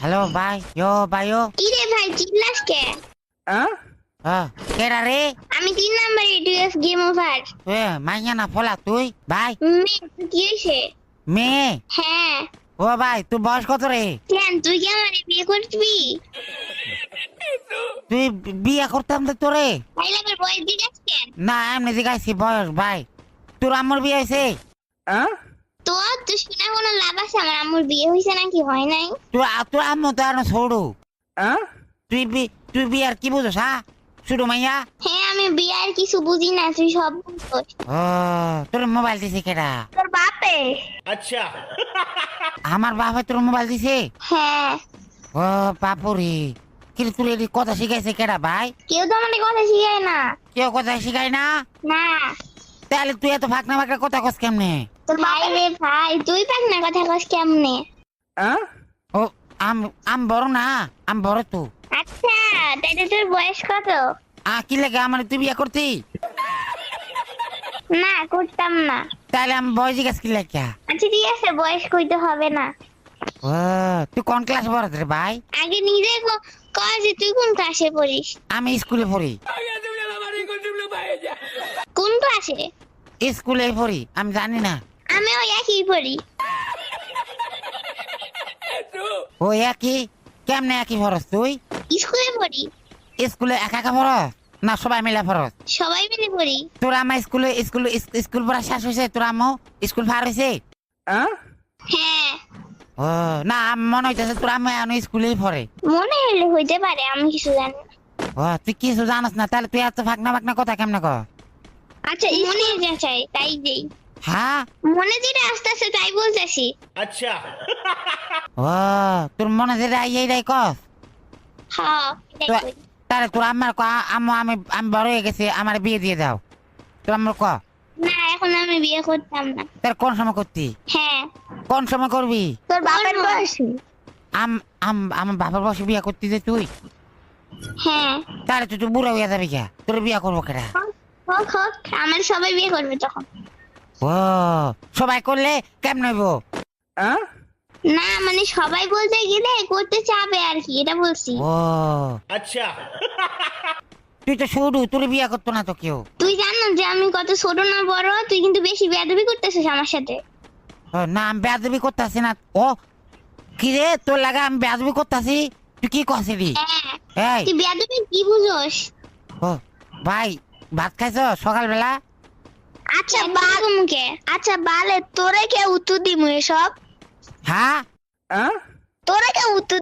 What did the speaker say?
Hello ভাই, ভাইও কি রে ভাই চিল্লাস কে? কেডা রে? আমি 3 নাম্বারে ডিএস গেম ওভার। মাইয়া না ফলা তুই ভাই? তুই কি হইছে? মেয়ে? হ্যাঁ। ও ভাই তোর বয়স কত রে? কেন তুই কি আমারে বিয়ে করবি? তুই বিয়ে করতাম তো তোরে? ভাই লাগবে বয়স জিজ্ঞাস কেন? না এমনি জিগাইছি বয়স ভাই। তোর আম্মুর বিয়ে হয়েছে? তো তুই শুনে কোনো লাভ আছে? আমার আম্মুর বিয়ে হইছে নাকি হয় নাই? তোর আম্মু তো আর ছোড়ু। তুই বিয়ার কি বুঝোস হ্যাঁ? শুধু মাইয়া? হ্যাঁ আমি বিয়ার কিছু বুঝি না, তুই সব বুঝছিস। ও তোর মোবাইল দিছে কেডা? তোর বাপে। अच्छा আমার বাবা তোর মোবাইল দিছে? হ্যাঁ। ও বাপুরে, কিন্তু তোর এটি কথা শিখাইছে কেডা ভাই? কেউ তো আমাকে কথা শিখায় না। কেউ কথা শিখাই না? না। তাহলে তুই এত ফাঁকনা ফাঁকনা কথা কস কেমনে? তোর ভাই রে ভাই, তুই পাক না কথা কস কেমনে? ও আম বড় না, আম বড় তো। আচ্ছা তাইলে তোর বয়স কত? কি লাগে আমার তুই বিয়ে করতি? না করতাম না। তাহলে আমি বয়স জিজ্ঞাসা কি লাগে? আচ্ছা ঠিক আছে, বয়স কইতে হবে না। ও তুই কোন ক্লাস পড়াস রে ভাই? আগে নিজে কয় যে তুই কোন ক্লাসে পড়িস? আমি স্কুলে পড়ি। কোন ক্লাসে? স্কুলে পড়ি, আমি জানি না। আমিও একই পড়ি। ও একই? কেমনে একই পড়স তুই? স্কুলে পড়ি। স্কুলে একা একা পড়স না সবাই মিলে পড়স? সবাই মিলে পড়ি। তোর আমার স্কুল পড়া শেষ হয়েছে? তোর আম্মু স্কুল পার হয়েছে? হ্যাঁ। ও না মনে হইতেছে তোর আম্মু এখন স্কুলেই পড়ে। মনে হলে হইতে পারে, আমি কিছু জানি না। ও তুই কিছু জানাস না, তাহলে তুই এত ফাঁকনা ফাঁকনা কথা কেমনে কর? আচ্ছা মনে যা চাই তাই দেই। হ্যাঁ মনে যেটা আস্তে আস্তে তাই বলতেছি। अच्छा ও তোর মনে যেটা এইটাই কস? হ্যাঁ এটাই কই। তাহলে তোর আম্মার আম্মু আমি বড় হয়ে গেছি, আমার বিয়ে দিয়ে দাও। তোর আম্মুর ক না এখন আমি বিয়ে করতাম না। তার কোন সময় করতি? হ্যাঁ। কোন সময় করবি? তোর বাবার বয়সী। আমার বাবার বসে বিয়ে করতি যে তুই? হ্যাঁ। তাহলে তুই বুড়া হইয়া যাবি কে? তোর বিয়ে করবো কেটা? হোক হোক, আমার সবাই বিয়ে করবে তখন। ও সবাই করলে কেমন হইব? না মানে সবাই বলতে গেলে করতে চাবে আর কি, এটা বলছি। ও अच्छा তুই তো শুরু, তোর বিয়ে করতো না তো কেউ। তুই জানো যে আমি কত ছোট না বড়? তুই কিন্তু বেশি বেয়াদবি করতেছিস আমার সাথে। না আমি বেয়াদবি করতেছি না। ও কি রে তোর লাগা আমি বেয়াদবি করতেছি? তুই কি করছিলি? হ্যাঁ। এই তুই বেয়াদবি কি বুঝোস? ও ভাই ভাত খাইছ সকালবেলা? আচ্ছা মুখে। আচ্ছা বালে তোরে কে উত্তর দিমু এসব? হ্যাঁ তোরে কে উত্তর